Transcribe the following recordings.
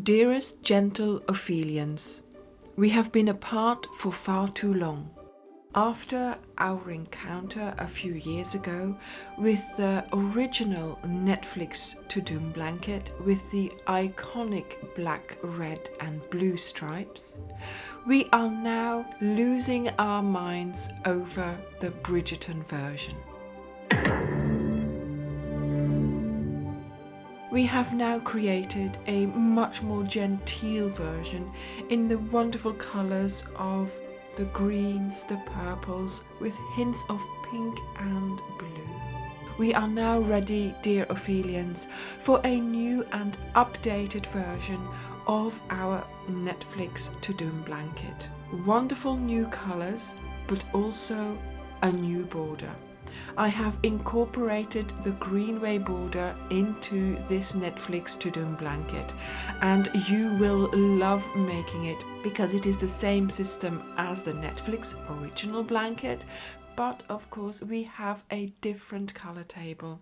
Dearest gentle Ophelians, we have been apart for far too long. After our encounter a few years ago with the original Netflix to-doom blanket with the iconic black, red and blue stripes, we are now losing our minds over the Bridgerton version. We have now created a much more genteel version in the wonderful colours of the greens, the purples, with hints of pink and blue. We are now ready, dear Ophelians, for a new and updated version of our Netflix to-doom blanket. Wonderful new colours, but also a new border. I have incorporated the greenway border into this Netflix to-doom blanket, and you will love making it because it is the same system as the Netflix original blanket, but of course we have a different color table.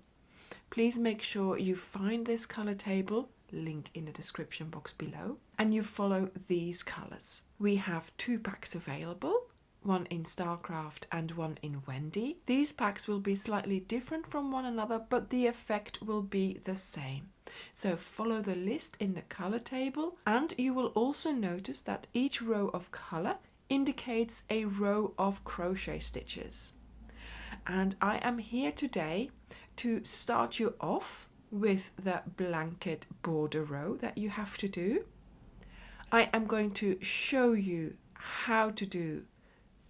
Please make sure you find this color table, link in the description box below, and you follow these colors. We have 2 packs available. One in Starcraft and one in Wendy. These packs will be slightly different from one another, but the effect will be the same. So follow the list in the color table, and you will also notice that each row of color indicates a row of crochet stitches. And I am here today to start you off with the blanket border row that you have to do. I am going to show you how to do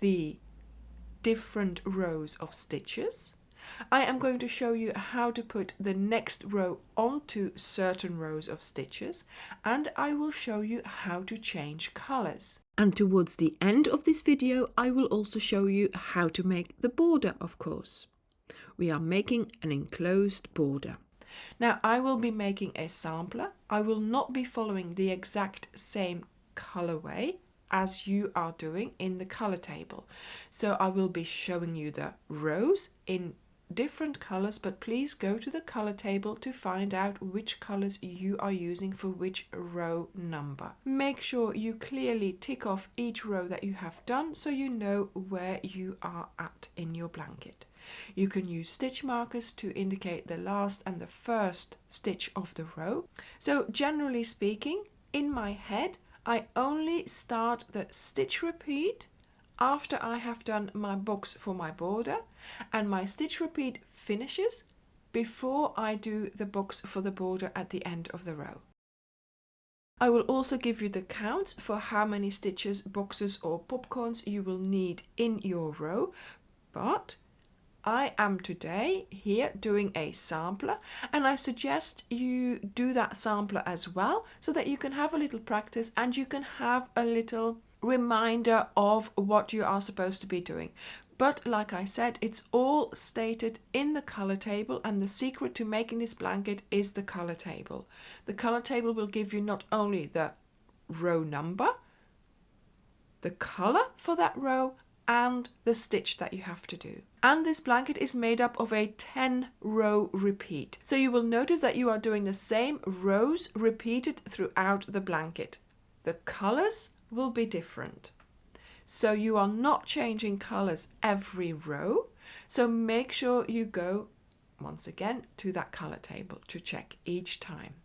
the different rows of stitches. I am going to show you how to put the next row onto certain rows of stitches, and I will show you how to change colors. And towards the end of this video, I will also show you how to make the border, of course. We are making an enclosed border. Now, I will be making a sampler. I will not be following the exact same colorway as you are doing in the color table. So I will be showing you the rows in different colors, but please go to the color table to find out which colors you are using for which row number. Make sure you clearly tick off each row that you have done so you know where you are at in your blanket. You can use stitch markers to indicate the last and the first stitch of the row. So generally speaking, in my head, I only start the stitch repeat after I have done my box for my border, and my stitch repeat finishes before I do the box for the border at the end of the row. I will also give you the count for how many stitches, boxes or popcorns you will need in your row, but I am today here doing a sampler, and I suggest you do that sampler as well so that you can have a little practice and you can have a little reminder of what you are supposed to be doing. But like I said, it's all stated in the color table, and the secret to making this blanket is the color table. The color table will give you not only the row number, the color for that row, and the stitch that you have to do. And this blanket is made up of a 10 row repeat. So you will notice that you are doing the same rows repeated throughout the blanket. The colors will be different. So you are not changing colors every row. So make sure you go once again to that color table to check each time.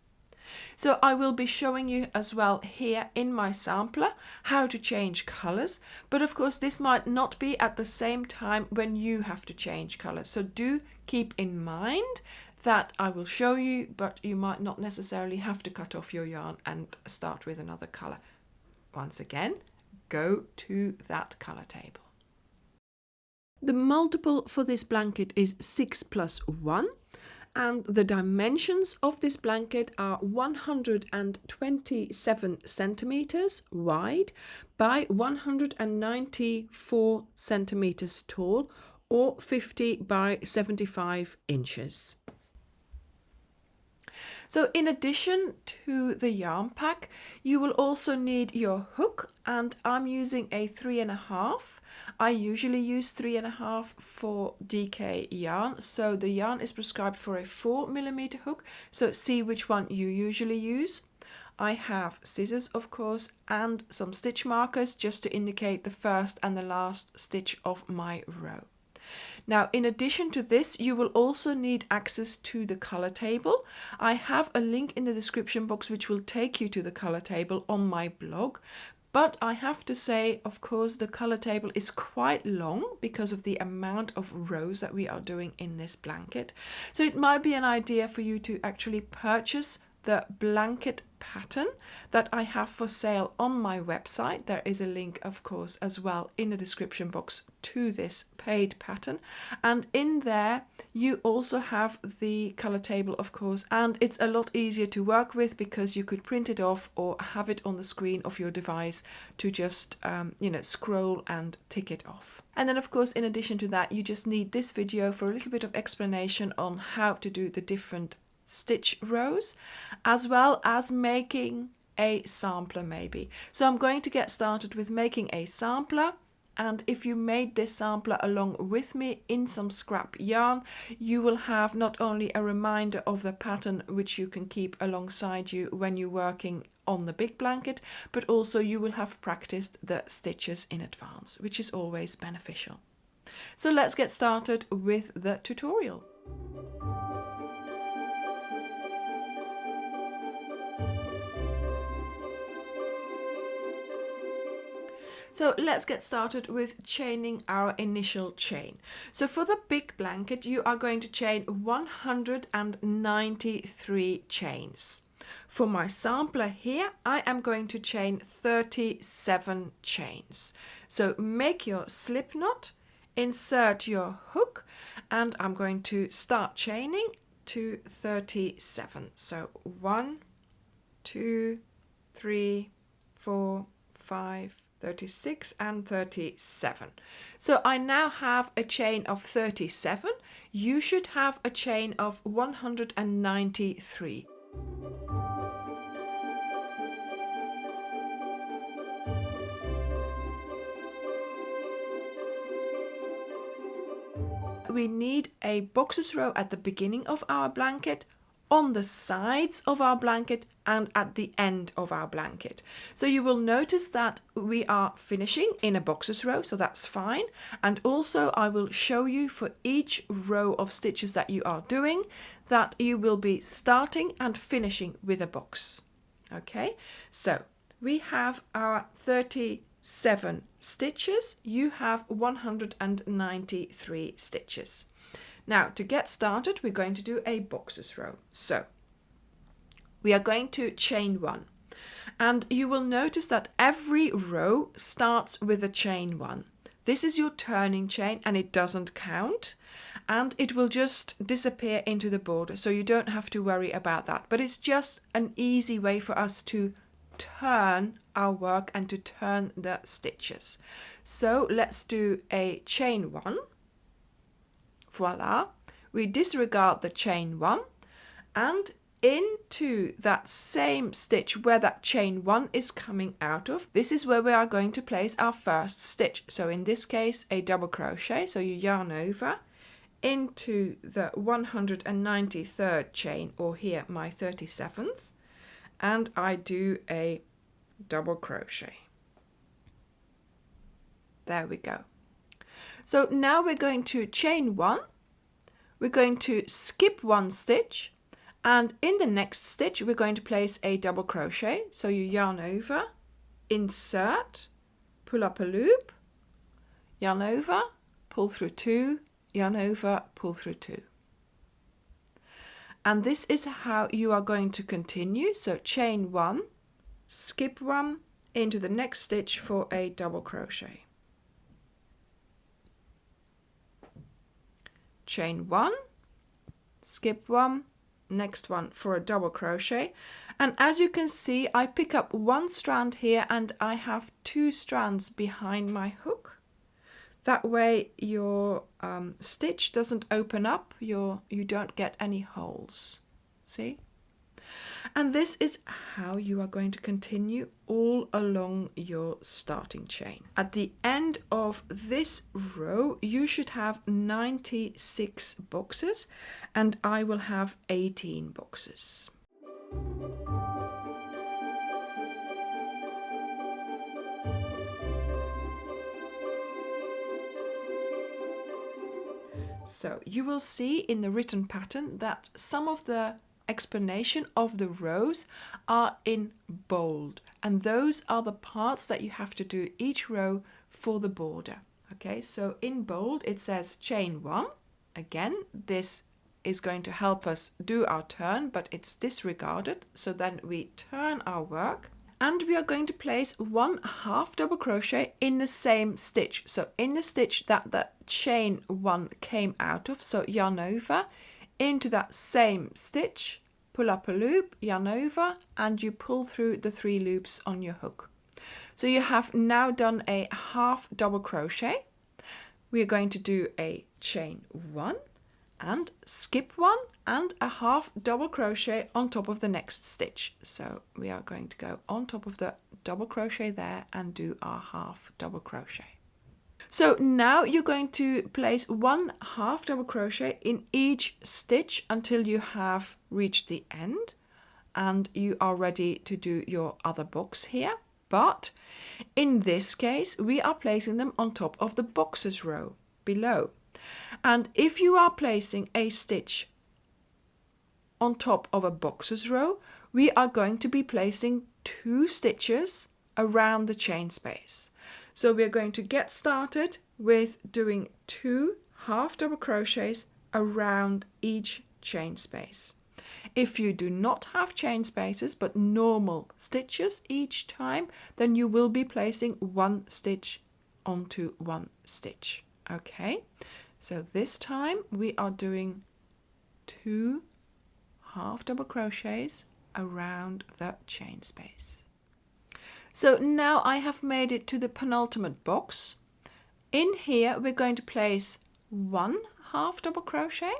So I will be showing you as well here in my sampler how to change colors, but of course this might not be at the same time when you have to change colors. So do keep in mind that I will show you, but you might not necessarily have to cut off your yarn and start with another color. Once again, go to that color table. The multiple for this blanket is 6 plus 1. And the dimensions of this blanket are 127 centimeters wide by 194 centimeters tall, or 50 by 75 inches. So in addition to the yarn pack, you will also need your hook, and I'm using a 3.5. I usually use 3.5 for DK yarn, so the yarn is prescribed for a 4mm hook, so see which one you usually use. I have scissors, of course, and some stitch markers just to indicate the first and the last stitch of my row. Now, in addition to this, you will also need access to the color table. I have a link in the description box which will take you to the color table on my blog. But I have to say, of course, the color table is quite long because of the amount of rows that we are doing in this blanket. So it might be an idea for you to actually purchase the blanket pattern that I have for sale on my website. There is a link, of course, as well in the description box to this paid pattern. And in there, you also have the color table, of course, and it's a lot easier to work with because you could print it off or have it on the screen of your device to just, scroll and tick it off. And then, of course, in addition to that, you just need this video for a little bit of explanation on how to do the different stitch rows, as well as making a sampler maybe. So I'm going to get started with making a sampler, and if you made this sampler along with me in some scrap yarn, you will have not only a reminder of the pattern which you can keep alongside you when you're working on the big blanket, but also you will have practiced the stitches in advance, which is always beneficial. So let's get started with the tutorial. So let's get started with chaining our initial chain. So for the big blanket, you are going to chain 193 chains. For my sampler here, I am going to chain 37 chains. So make your slip knot, insert your hook, and I'm going to start chaining to 37. So 1, 2, 3, 4, 5, 36 and 37. So I now have a chain of 37. You should have a chain of 193. We need a boxes row at the beginning of our blanket, on the sides of our blanket, and at the end of our blanket. So you will notice that we are finishing in a boxes row, so that's fine. And also I will show you for each row of stitches that you are doing that you will be starting and finishing with a box. Okay, so we have our 37 stitches, you have 193 stitches. Now, to get started, we're going to do a boxes row. So we are going to chain 1. And you will notice that every row starts with a chain 1. This is your turning chain and it doesn't count. And it will just disappear into the border. So you don't have to worry about that. But it's just an easy way for us to turn our work and to turn the stitches. So let's do a chain 1. Voila, we disregard the chain 1 and into that same stitch where that chain 1 is coming out of, this is where we are going to place our first stitch. So in this case, a double crochet. So you yarn over into the 193rd chain, or here my 37th, and I do a double crochet. There we go. So now we're going to chain 1, we're going to skip 1 stitch, and in the next stitch we're going to place a double crochet. So you yarn over, insert, pull up a loop, yarn over, pull through 2, yarn over, pull through 2. And this is how you are going to continue. So chain 1, skip 1, into the next stitch for a double crochet. Chain 1, skip 1, next one for a double crochet. And as you can see, I pick up 1 strand here and I have 2 strands behind my hook. That way your stitch doesn't open up, you don't get any holes. See? And this is how you are going to continue all along your starting chain. At the end of this row, you should have 96 boxes, and I will have 18 boxes. So you will see in the written pattern that some of the explanation of the rows are in bold, and those are the parts that you have to do each row for the border. Okay, so in bold it says chain 1. Again, this is going to help us do our turn, but it's disregarded. So then we turn our work, and we are going to place 1 half double crochet in the same stitch. So in the stitch that the chain 1 came out of, so yarn over into that same stitch, pull up a loop, yarn over, and you pull through the 3 loops on your hook. So you have now done a half double crochet. We are going to do a chain 1 and skip 1 and a half double crochet on top of the next stitch. So we are going to go on top of the double crochet there and do our half double crochet. So now you're going to place 1 half double crochet in each stitch until you have reached the end, and you are ready to do your other box here. But in this case, we are placing them on top of the boxes row below. And if you are placing a stitch on top of a boxes row, we are going to be placing 2 stitches around the chain space. So we are going to get started with doing 2 half double crochets around each chain space. If you do not have chain spaces but normal stitches each time, then you will be placing 1 stitch onto 1 stitch. Okay, so this time we are doing 2 half double crochets around the chain space. So now I have made it to the penultimate box. In here we're going to place 1 half double crochet,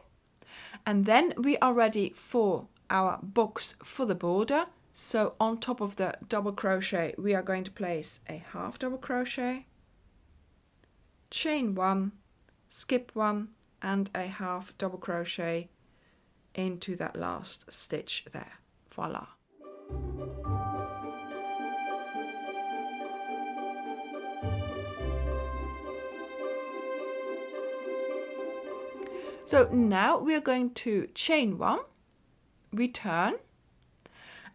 and then we are ready for our box for the border. So on top of the double crochet we are going to place a half double crochet, chain 1, skip 1 and a half double crochet into that last stitch there. Voila. So now we are going to chain 1, return,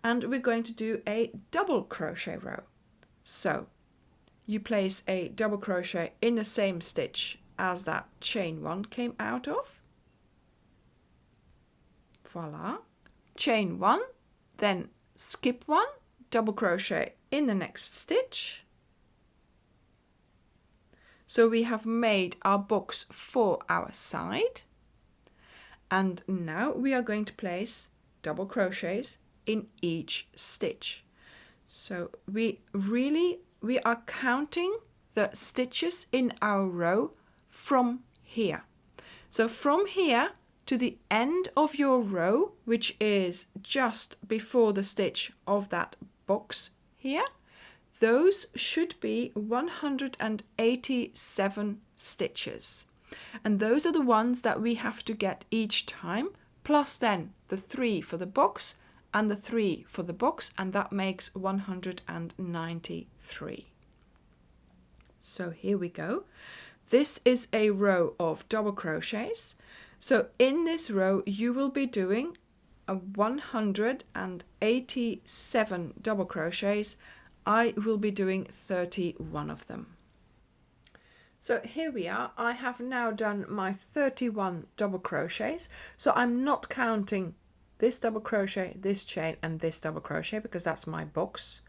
and we're going to do a double crochet row. So you place a double crochet in the same stitch as that chain 1 came out of. Voila. Chain 1, then skip 1, double crochet in the next stitch. So we have made our box for our side. And now we are going to place double crochets in each stitch. So we are counting the stitches in our row from here. So from here to the end of your row, which is just before the stitch of that box here, those should be 187 stitches. And those are the ones that we have to get each time, plus then the 3 for the box and the 3 for the box, and that makes 193. So here we go. This is a row of double crochets. So in this row you will be doing 187 double crochets. I will be doing 31 of them. So here we are. I have now done my 31 double crochets. So I'm not counting this double crochet, this chain and this double crochet because that's my box.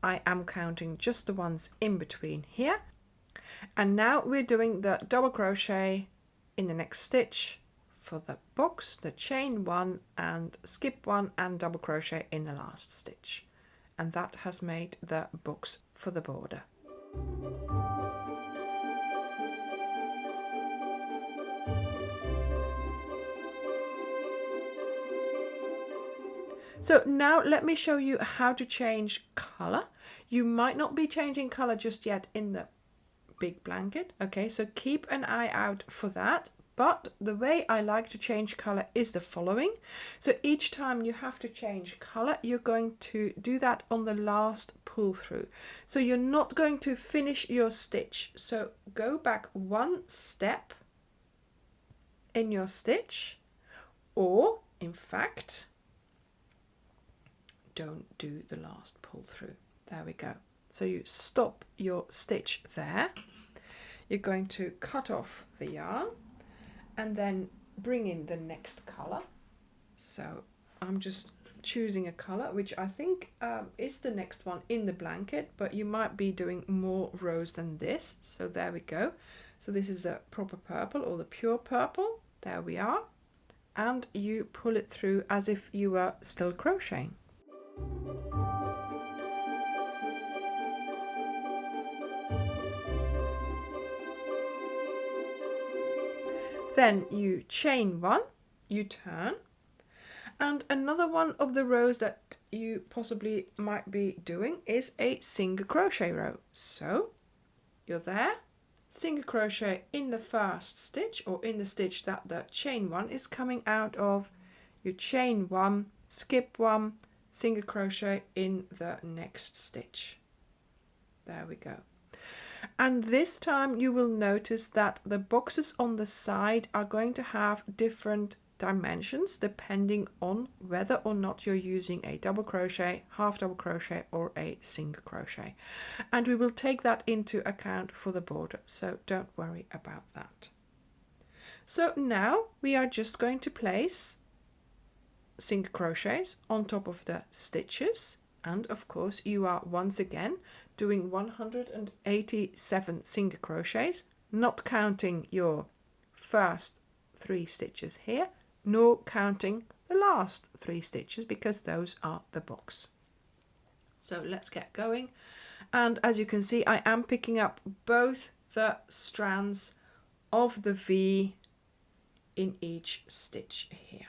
I am counting just the ones in between here. And now we're doing the double crochet in the next stitch for the box, the chain 1 and skip 1 and double crochet in the last stitch. And that has made the box for the border. So now let me show you how to change color. You might not be changing color just yet in the big blanket. Okay, so keep an eye out for that. But the way I like to change color is the following. So each time you have to change color, you're going to do that on the last pull through. So you're not going to finish your stitch. So go back 1 step in your stitch, or in fact, don't do the last pull through. There we go. So you stop your stitch there. You're going to cut off the yarn and then bring in the next color. So I'm just choosing a color which I think is the next one in the blanket, but you might be doing more rows than this. So there we go. So this is a proper purple, or the pure purple. There we are. And you pull it through as if you were still crocheting. Then you chain one, you turn, and another one of the rows that you possibly might be doing is a single crochet row. So you're there, single crochet in the first stitch, or in the stitch that the chain one is coming out of. You chain one, skip one, single crochet in the next stitch. There we go. And this time you will notice that the boxes on the side are going to have different dimensions depending on whether or not you're using a double crochet, half double crochet, or a single crochet. And we will take that into account for the border, so don't worry about that. So now we are just going to place single crochets on top of the stitches, and of course you are once again doing 187 single crochets, not counting your first 3 stitches here, nor counting the last 3 stitches, because those are the box. So let's get going. And as you can see, I am picking up both the strands of the V in each stitch here.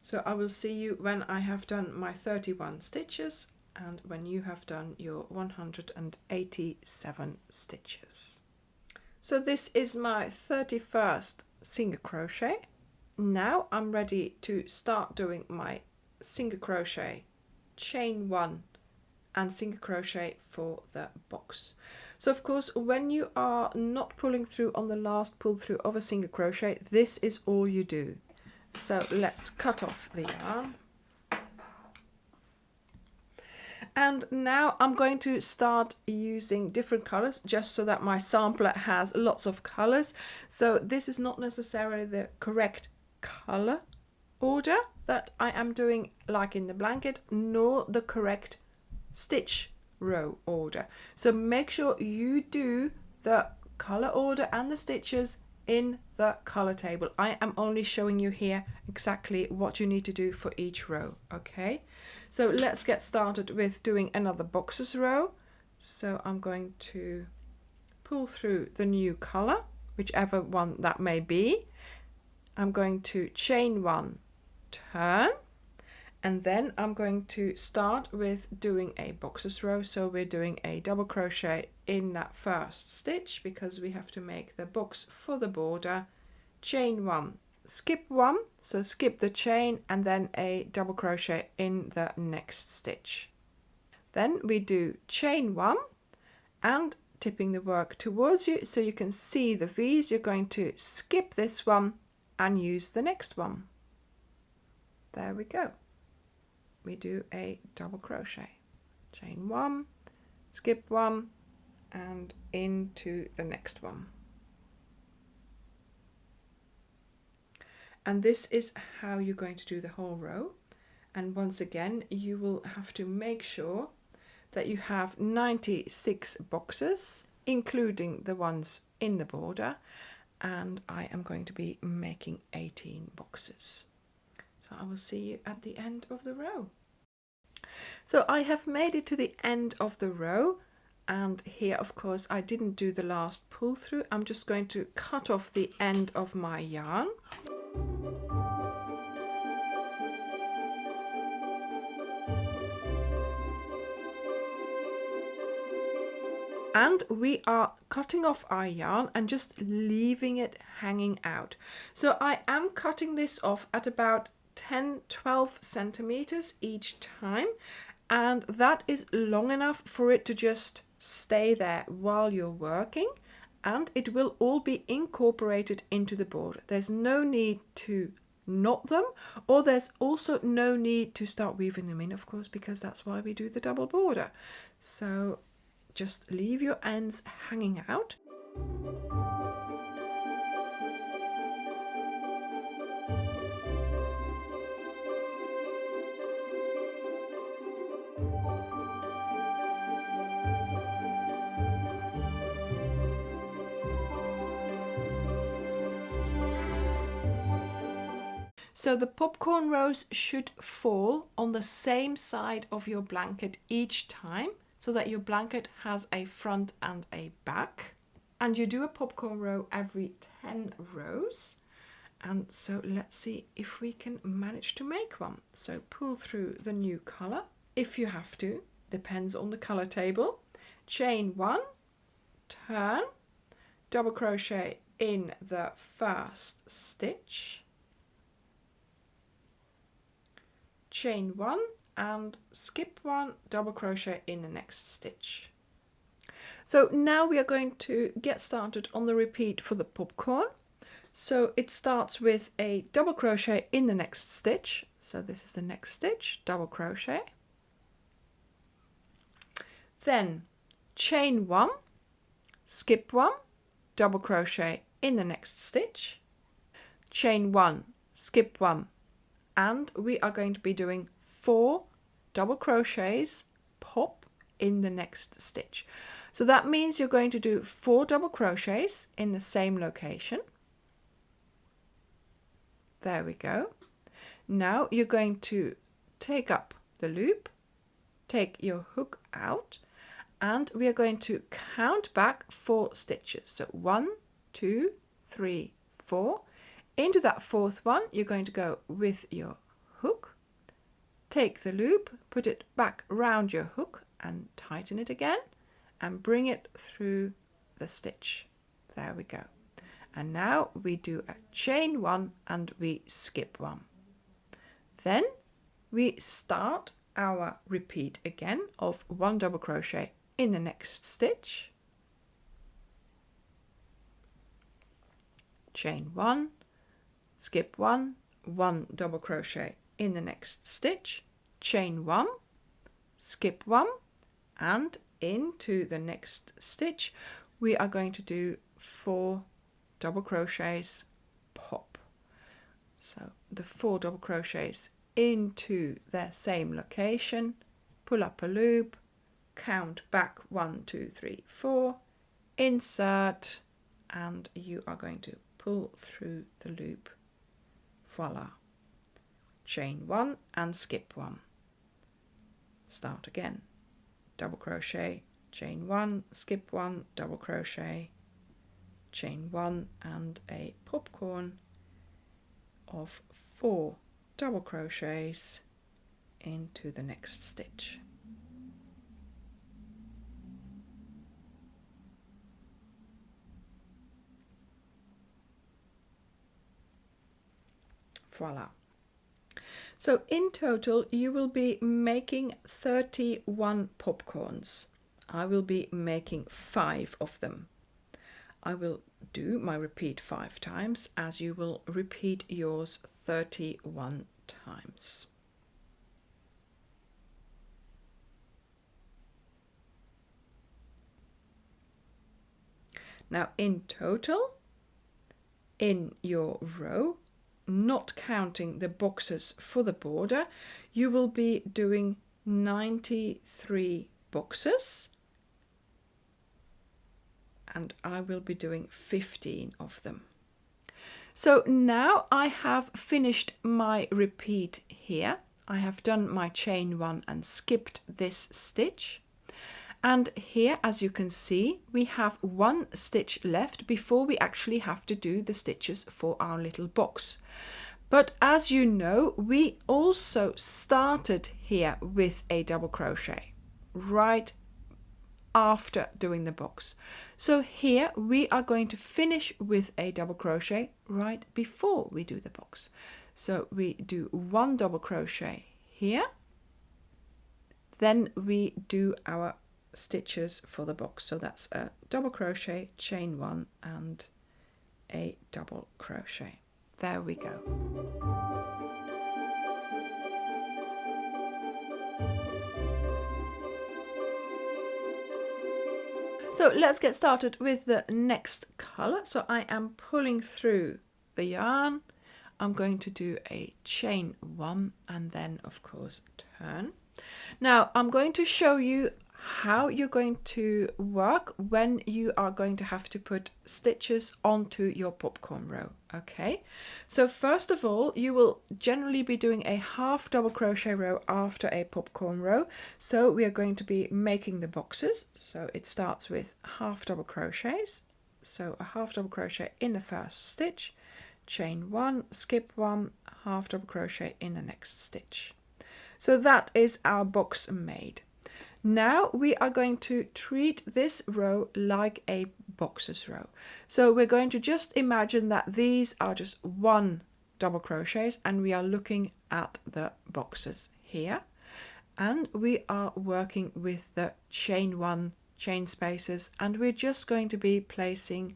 So I will see you when I have done my 31 stitches and when you have done your 187 stitches. So this is my 31st single crochet. Now I'm ready to start doing my single crochet, chain 1 and single crochet for the box. So of course, when you are not pulling through on the last pull through of a single crochet, this is all you do. So let's cut off the yarn. And now I'm going to start using different colors just so that my sampler has lots of colors. So this is not necessarily the correct color order that I am doing like in the blanket, nor the correct stitch row order. So make sure you do the color order and the stitches in the color table. I am only showing you here exactly what you need to do for each row. Okay, so let's get started with doing another boxes row. So I'm going to pull through the new color, whichever one that may be. I'm going to chain 1, turn, and then I'm going to start with doing a boxes row. So we're doing a double crochet in that first stitch because we have to make the box for the border. Chain 1, skip 1, so skip the chain, and then a double crochet in the next stitch. Then we do chain 1 and tipping the work towards you so you can see the V's. You're going to skip this one and use the next one. There we go. We do a double crochet, chain 1, skip 1, and into the next one. And this is how you're going to do the whole row. And once again, you will have to make sure that you have 96 boxes, including the ones in the border, and I am going to be making 18 boxes. So I will see you at the end of the row. So I have made it to the end of the row, and here of course I didn't do the last pull through. I'm just going to cut off the end of my yarn. And we are cutting off our yarn and just leaving it hanging out. So I am cutting this off at about 10-12 centimeters each time, and that is long enough for it to just stay there while you're working, and it will all be incorporated into the border. There's no need to knot them, or there's also no need to start weaving them in, of course, because that's why we do the double border. So just leave your ends hanging out. So the popcorn rows should fall on the same side of your blanket each time, so that your blanket has a front and a back. And you do a popcorn row every 10 rows. And so let's see if we can manage to make one. So pull through the new color if you have to, depends on the color table. Chain 1, turn, double crochet in the first stitch, chain 1 and skip 1, double crochet in the next stitch. So now we are going to get started on the repeat for the popcorn. So it starts with a double crochet in the next stitch. So this is the next stitch, double crochet. Then chain 1, skip 1, double crochet in the next stitch, chain 1, skip 1, and we are going to be doing 4 double crochets pop in the next stitch. So that means you're going to do 4 double crochets in the same location. There we go. Now you're going to take up the loop, take your hook out, and we are going to count back 4 stitches. So 1, 2, 3, 4. Into that 4th one, you're going to go with your hook, take the loop, put it back around your hook and tighten it again and bring it through the stitch. There we go. And now we do a chain 1 and we skip 1. Then we start our repeat again of 1 double crochet in the next stitch, chain 1, skip 1, 1 double crochet in the next stitch, chain 1, skip 1, and into the next stitch we are going to do 4 double crochets pop. So the 4 double crochets into their same location, pull up a loop, count back 1, 2, 3, 4, insert, and you are going to pull through the loop. Voila. Chain 1 and skip 1. Start again. Double crochet, chain 1, skip 1, double crochet, chain 1 and a popcorn of 4 double crochets into the next stitch. Voila. So in total you will be making 31 popcorns. I will be making 5 of them. I will do my repeat 5 times as you will repeat yours 31 times. Now in total, in your row, not counting the boxes for the border, you will be doing 93 boxes, and I will be doing 15 of them. So now I have finished my repeat here. I have done my chain 1 and skipped this stitch. And here, as you can see, we have 1 stitch left before we actually have to do the stitches for our little box. But as you know, we also started here with a double crochet right after doing the box. So here we are going to finish with a double crochet right before we do the box. So we do 1 double crochet here, then we do our stitches for the box. So that's a double crochet, chain 1 and a double crochet. There we go. So let's get started with the next color. So I am pulling through the yarn. I'm going to do a chain 1 and then of course turn. Now I'm going to show you how you're going to work when you are going to have to put stitches onto your popcorn row. Okay, so first of all, you will generally be doing a half double crochet row after a popcorn row. So we are going to be making the boxes. So it starts with half double crochets. So a half double crochet in the first stitch, chain 1, skip 1, half double crochet in the next stitch. So that is our box made. Now we are going to treat this row like a boxes row. So we're going to just imagine that these are just 1 double crochets and we are looking at the boxes here. And we are working with the chain 1 chain spaces and we're just going to be placing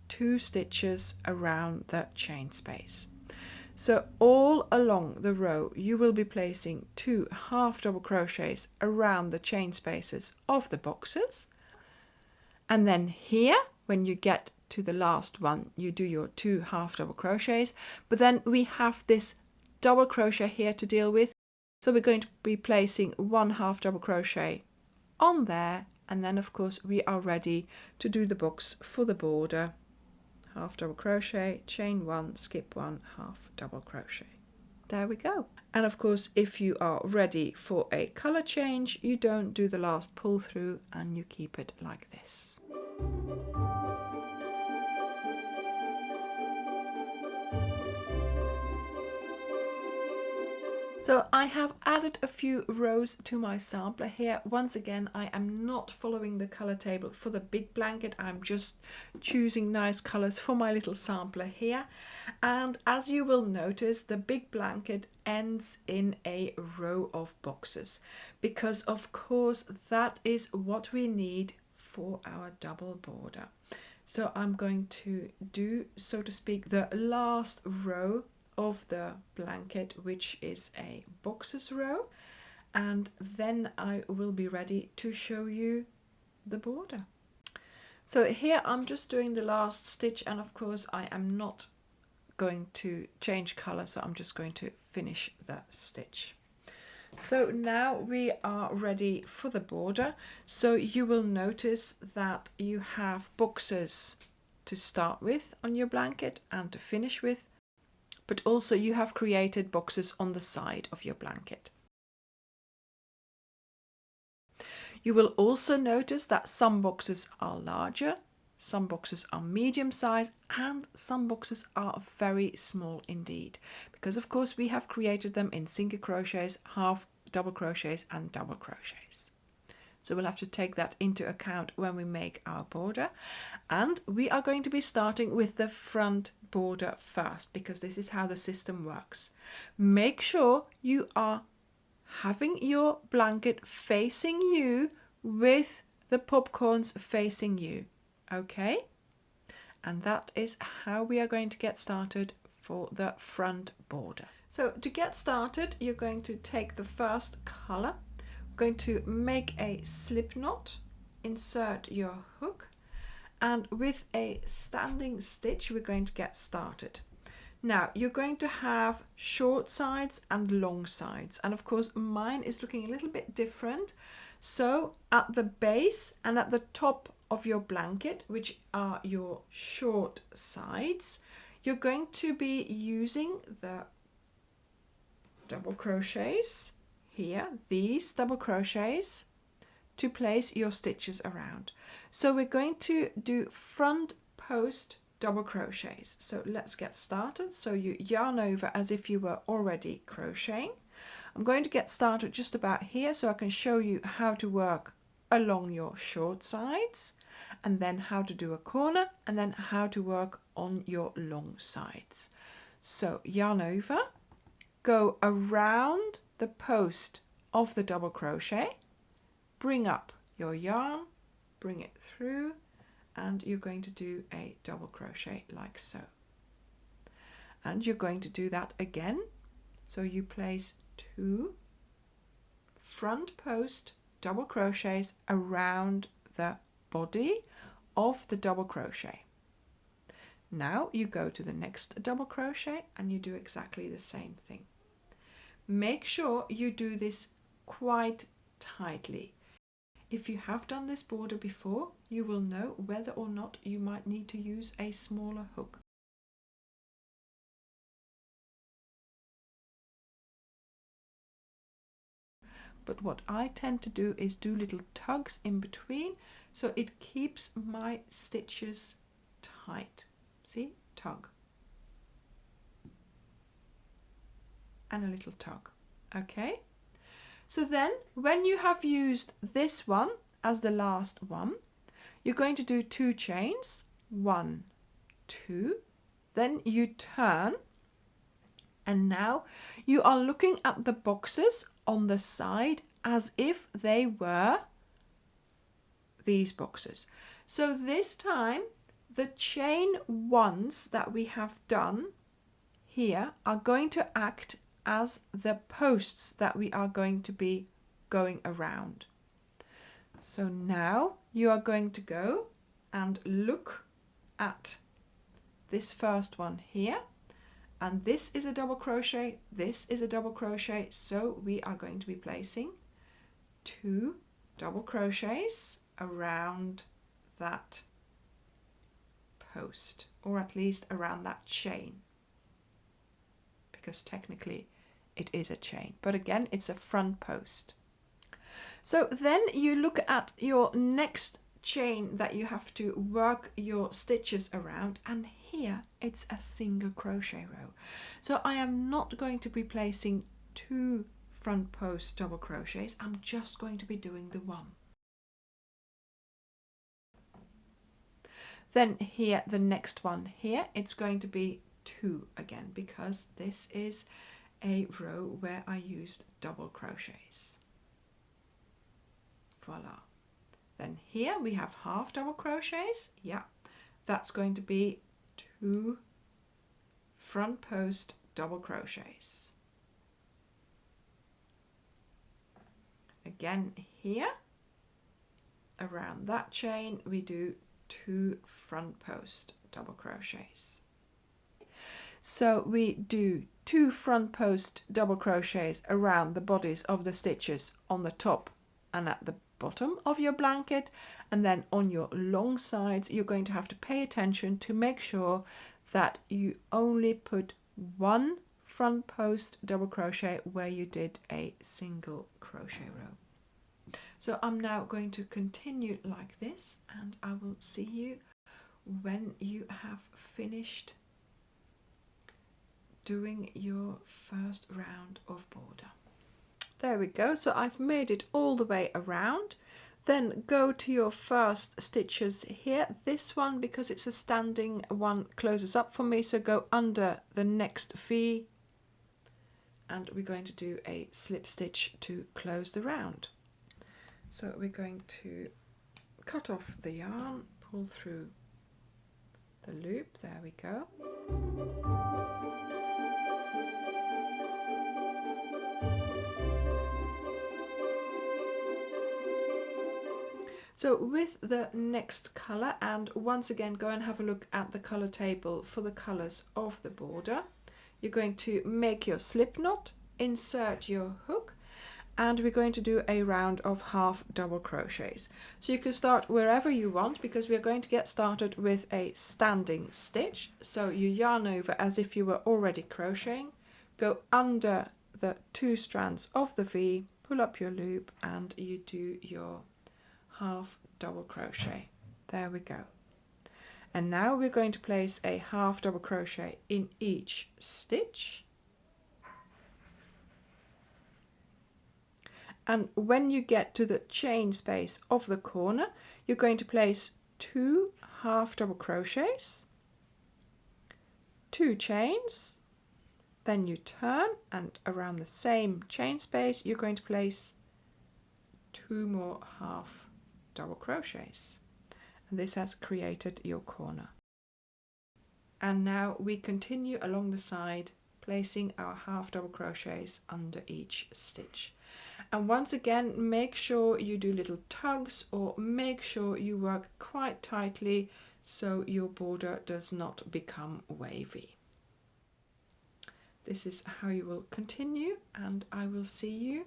2 stitches around the chain space. So all along the row you will be placing 2 half double crochets around the chain spaces of the boxes, and then here when you get to the last one you do your 2 half double crochets, but then we have this double crochet here to deal with, so we're going to be placing 1 half double crochet on there, and then of course we are ready to do the box for the border. Half double crochet, chain 1, skip 1, half double crochet. There we go. And of course, if you are ready for a color change, you don't do the last pull through and you keep it like this. So I have added a few rows to my sampler here. Once again, I am not following the color table for the big blanket. I'm just choosing nice colors for my little sampler here. And as you will notice, the big blanket ends in a row of boxes because of course that is what we need for our double border. So I'm going to do, so to speak, the last row of the blanket, which is a boxes row, and then I will be ready to show you the border. So here I'm just doing the last stitch, and of course I am not going to change color, so I'm just going to finish the stitch. So now we are ready for the border. So you will notice that you have boxes to start with on your blanket and to finish with, but also you have created boxes on the side of your blanket. You will also notice that some boxes are larger, some boxes are medium size, and some boxes are very small indeed, because of course we have created them in single crochets, half double crochets and double crochets. So we'll have to take that into account when we make our border. And we are going to be starting with the front border first, because this is how the system works. Make sure you are having your blanket facing you with the popcorns facing you. Okay? And that is how we are going to get started for the front border. So to get started, you're going to take the first color, going to make a slip knot, insert your hook, and with a standing stitch we're going to get started. Now you're going to have short sides and long sides, and of course mine is looking a little bit different. So at the base and at the top of your blanket, which are your short sides, you're going to be using the double crochets here, these double crochets, to place your stitches around. So we're going to do front post double crochets. So let's get started. So you yarn over as if you were already crocheting. I'm going to get started just about here so I can show you how to work along your short sides, and then how to do a corner, and then how to work on your long sides. So yarn over, go around the post of the double crochet, bring up your yarn, bring it through, and you're going to do a double crochet like so. And you're going to do that again. So you place 2 front post double crochets around the body of the double crochet. Now you go to the next double crochet and you do exactly the same thing. Make sure you do this quite tightly. If you have done this border before, you will know whether or not you might need to use a smaller hook. But what I tend to do is do little tugs in between, so it keeps my stitches tight. See? Tug. And a little tug. Okay? So then, when you have used this one as the last one, you're going to do 2 chains. 1, 2. Then you turn. And now you are looking at the boxes on the side as if they were these boxes. So this time the chain ones that we have done here are going to act as the posts that we are going to be going around. So now you are going to go and look at this first one here. And this is a double crochet, this is a double crochet, so we are going to be placing 2 double crochets around that post, or at least around that chain, because technically it is a chain, but again it's a front post. So then you look at your next chain that you have to work your stitches around, and here it's a single crochet row. So I am not going to be placing 2 front post double crochets, I'm just going to be doing the 1. Then here, the next one here, it's going to be 2 again, because this is a row where I used double crochets. Voila. Then here we have half double crochets. Yeah, that's going to be 2 front post double crochets. Again here, around that chain, we do 2 front post double crochets. So we do 2 front post double crochets around the bodies of the stitches on the top and at the bottom of your blanket, and then on your long sides you're going to have to pay attention to make sure that you only put 1 front post double crochet where you did a single crochet row. So I'm now going to continue like this, and I will see you when you have finished doing your first round of border. There we go, so I've made it all the way around. Then go to your first stitches here. This one, because it's a standing one, closes up for me, so go under the next V, and we're going to do a slip stitch to close the round. So we're going to cut off the yarn, pull through the loop, there we go. So with the next colour, and once again go and have a look at the colour table for the colours of the border, you're going to make your slip knot, insert your hook, and we're going to do a round of half double crochets. So you can start wherever you want, because we're going to get started with a standing stitch. So you yarn over as if you were already crocheting, go under the 2 strands of the V, pull up your loop, and you do your half double crochet. There we go. And now we're going to place a half double crochet in each stitch. And when you get to the chain space of the corner, you're going to place 2 half double crochets, 2 chains, then you turn, and around the same chain space you're going to place 2 more half double crochets. And this has created your corner. And now we continue along the side, placing our half double crochets under each stitch. And once again, make sure you do little tugs, or make sure you work quite tightly so your border does not become wavy. This is how you will continue, and I will see you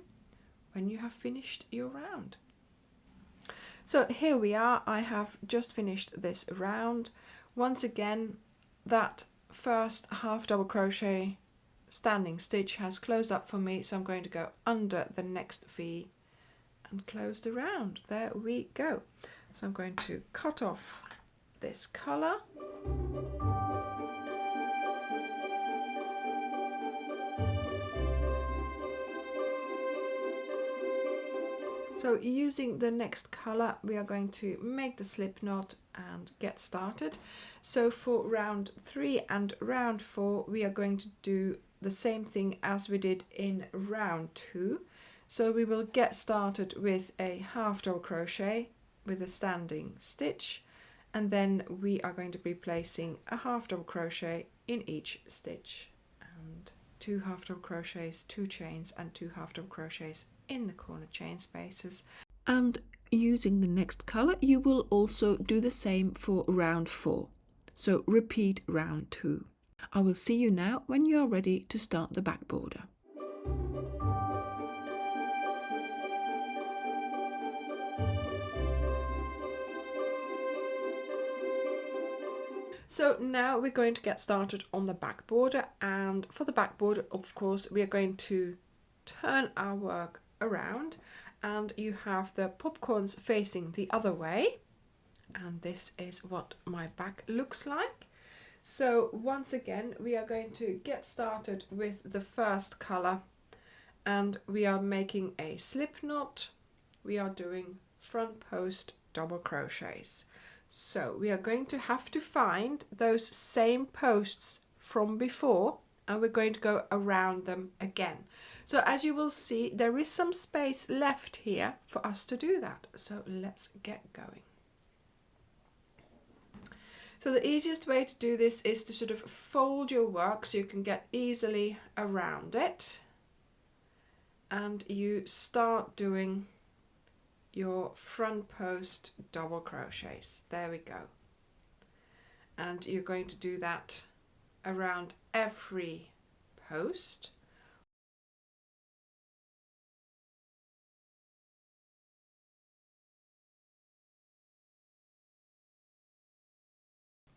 when you have finished your round. So here we are, I have just finished this round. Once again, that first half double crochet standing stitch has closed up for me, so I'm going to go under the next V and close the round. There we go. So I'm going to cut off this colour. So using the next colour, we are going to make the slip knot and get started. So for round 3 and round 4, we are going to do the same thing as we did in round 2. So we will get started with a half double crochet with a standing stitch, and then we are going to be placing a half double crochet in each stitch, and 2 half double crochets, 2 chains and 2 half double crochets in the corner chain spaces. And using the next colour, you will also do the same for round 4. So repeat round 2. I will see you now when you are ready to start the back border. So now we're going to get started on the back border, and for the back border, of course, we are going to turn our work around, and you have the popcorns facing the other way, and this is what my back looks like. So once again, we are going to get started with the first color, and we are making a slip knot. We are doing front post double crochets. So we are going to have to find those same posts from before, and we're going to go around them again. So as you will see, there is some space left here for us to do that. So let's get going. So the easiest way to do this is to sort of fold your work so you can get easily around it. And you start doing your front post double crochets. There we go. And you're going to do that around every post.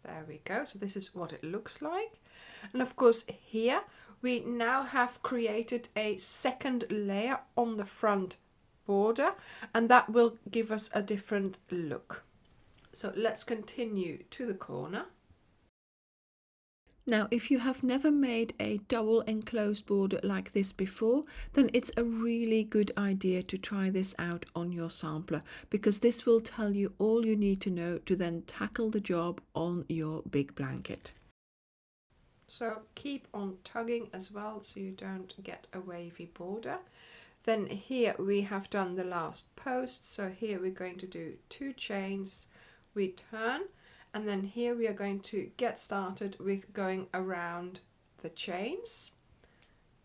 There we go. So this is what it looks like. And of course here we now have created a second layer on the front border, and that will give us a different look. So let's continue to the corner. Now, if you have never made a double enclosed border like this before, then it's a really good idea to try this out on your sampler, because this will tell you all you need to know to then tackle the job on your big blanket. So keep on tugging as well so you don't get a wavy border. Then here we have done the last post, so here we're going to do 2 chains, we turn, and then here we are going to get started with going around the chains,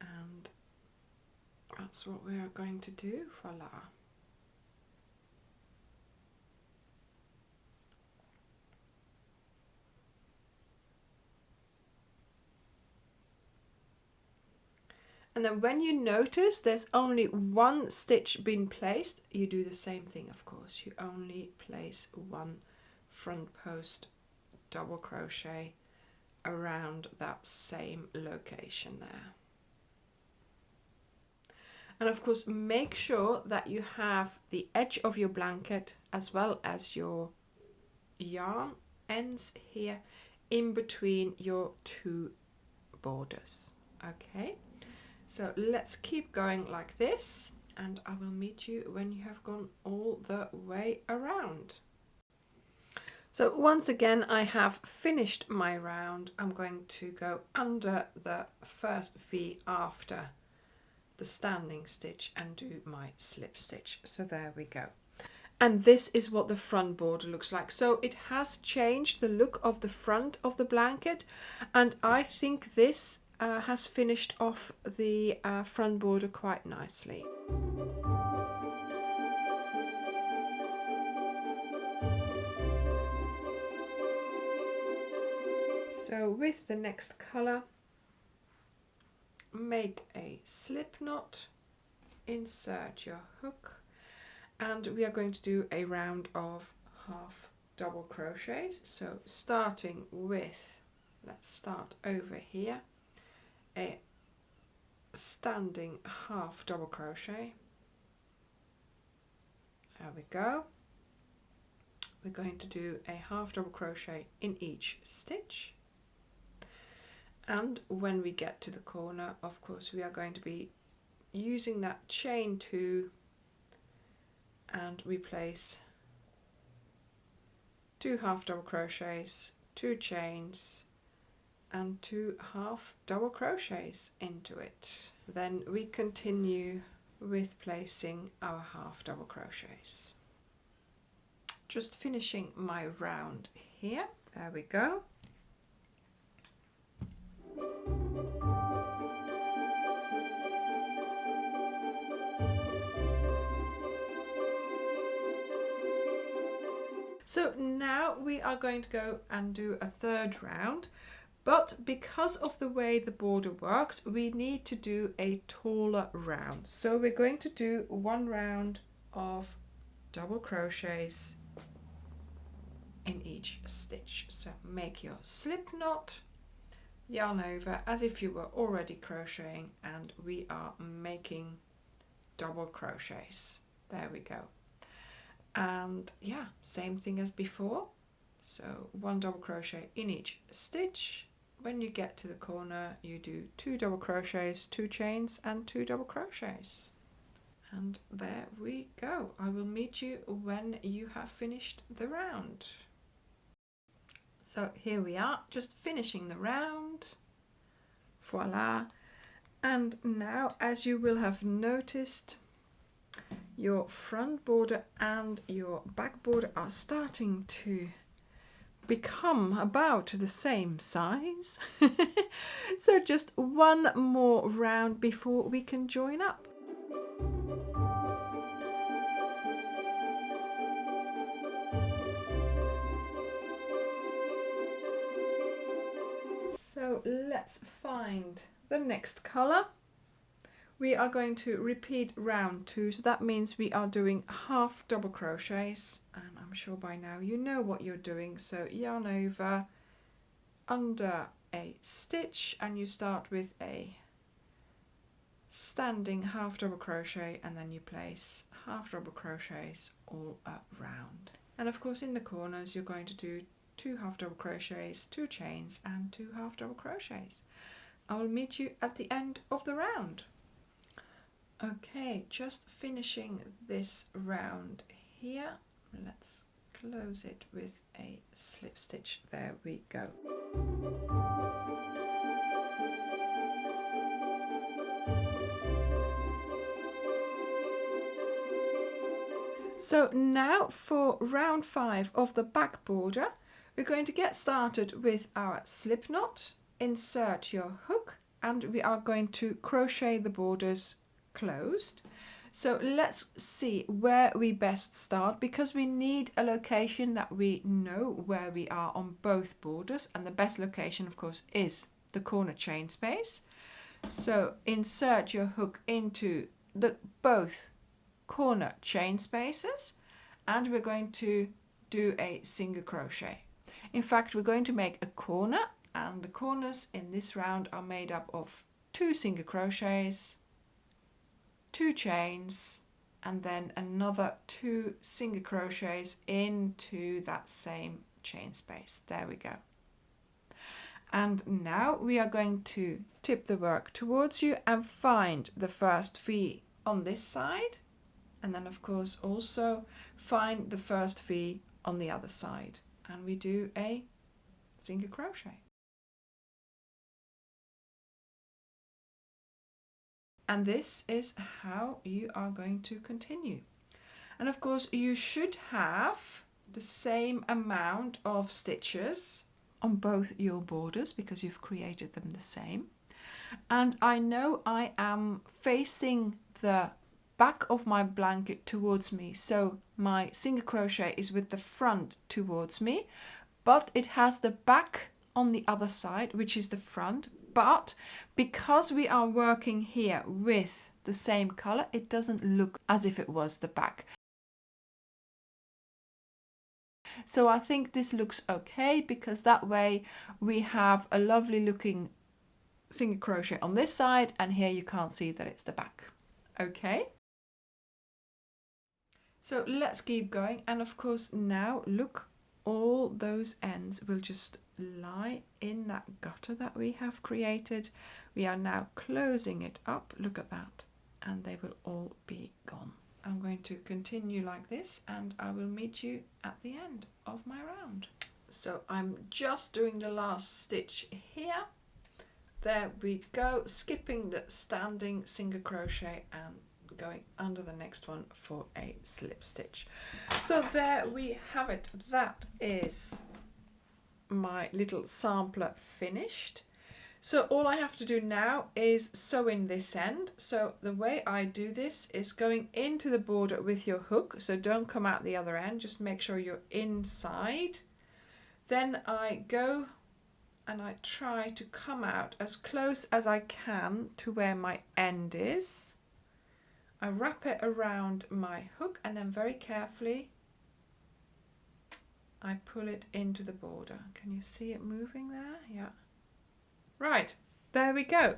and that's what we are going to do. Voila. And then when you notice there's only one stitch been placed, you do the same thing, of course. You only place one front post double crochet around that same location there. And of course, make sure that you have the edge of your blanket as well as your yarn ends here in between your 2 borders. Okay, so let's keep going like this, and I will meet you when you have gone all the way around. So once again, I have finished my round. I'm going to go under the first V after the standing stitch and do my slip stitch. So there we go. And this is what the front border looks like. So it has changed the look of the front of the blanket, and I think this has finished off the front border quite nicely. So with the next color, make a slip knot, insert your hook, and we are going to do a round of half double crochets. So starting with, let's start over here, a standing half double crochet. There we go. We're going to do a half double crochet in each stitch, and when we get to the corner, of course, we are going to be using that chain 2, and we place 2 half double crochets, 2 chains and 2 half double crochets into it. Then we continue with placing our half double crochets. Just finishing my round here. There we go. So now we are going to go and do a third round, but because of the way the border works, we need to do a taller round. So we're going to do 1 round of double crochets in each stitch. So make your slip knot, yarn over as if you were already crocheting, and we are making double crochets. There we go. And yeah, same thing as before. So 1 double crochet in each stitch. When you get to the corner, you do 2 double crochets, 2 chains and 2 double crochets. And there we go. I will meet you when you have finished the round. So here we are, just finishing the round. Voila. And now, as you will have noticed, your front border and your back border are starting to become about the same size. So just 1 more round before we can join up. So let's find the next color. We are going to repeat round 2, so that means we are doing half double crochets, and I'm sure by now you know what you're doing. So yarn over under a stitch, and you start with a standing half double crochet, and then you place half double crochets all around. And of course in the corners you're going to do 2 half double crochets, 2 chains and 2 half double crochets. I will meet you at the end of the round. Okay, just finishing this round here. Let's close it with a slip stitch. There we go. So now for round 5 of the back border, we're going to get started with our slip knot, insert your hook, and we are going to crochet the borders closed. So let's see where we best start, because we need a location that we know where we are on both borders, and the best location of course is the corner chain space. So insert your hook into the both corner chain spaces, and we're going to do a single crochet. In fact, we're going to make a corner, and the corners in this round are made up of 2 single crochets, 2 chains, and then another 2 single crochets into that same chain space. There we go. And now we are going to tip the work towards you and find the first V on this side, and then of course also find the first V on the other side, and we do a single crochet. And this is how you are going to continue. And of course you should have the same amount of stitches on both your borders because you've created them the same. And I know I am facing the back of my blanket towards me, so my single crochet is with the front towards me, but it has the back on the other side, which is the front. But because we are working here with the same color, it doesn't look as if it was the back. So I think this looks okay, because that way we have a lovely looking single crochet on this side, and here you can't see that it's the back. Okay, so let's keep going. And of course now look, all those ends will just lie in that gutter that we have created. We are now closing it up, look at that, and they will all be gone. I'm going to continue like this, and I will meet you at the end of my round. So I'm just doing the last stitch here. There we go, skipping the standing single crochet and going under the next one for a slip stitch. So there we have it. That is my little sampler finished. So all I have to do now is sew in this end. So the way I do this is going into the border with your hook. So don't come out the other end, just make sure you're inside. Then I go and I try to come out as close as I can to where my end is. I wrap it around my hook and then very carefully I pull it into the border. Can you see it moving there? Yeah. Right, there we go.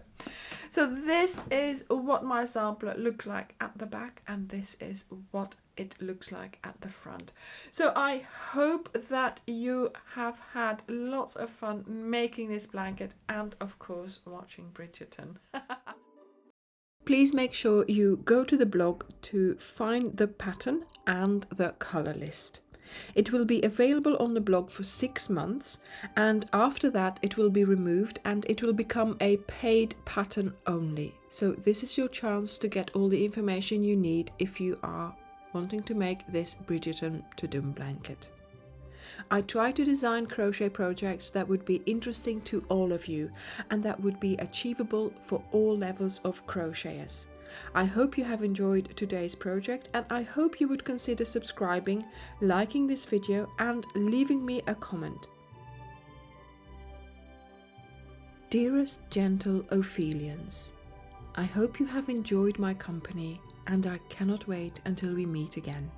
So this is what my sampler looks like at the back, and this is what it looks like at the front. So I hope that you have had lots of fun making this blanket and of course watching Bridgerton. Please make sure you go to the blog to find the pattern and the colour list. It will be available on the blog for 6 months, and after that it will be removed and it will become a paid pattern only. So this is your chance to get all the information you need if you are wanting to make this Bridgerton to-do blanket. I try to design crochet projects that would be interesting to all of you and that would be achievable for all levels of crocheters. I hope you have enjoyed today's project, and I hope you would consider subscribing, liking this video and leaving me a comment. Dearest gentle Ophelians, I hope you have enjoyed my company, and I cannot wait until we meet again.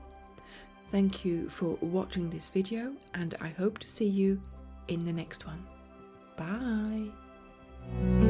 Thank you for watching this video, and I hope to see you in the next one. Bye!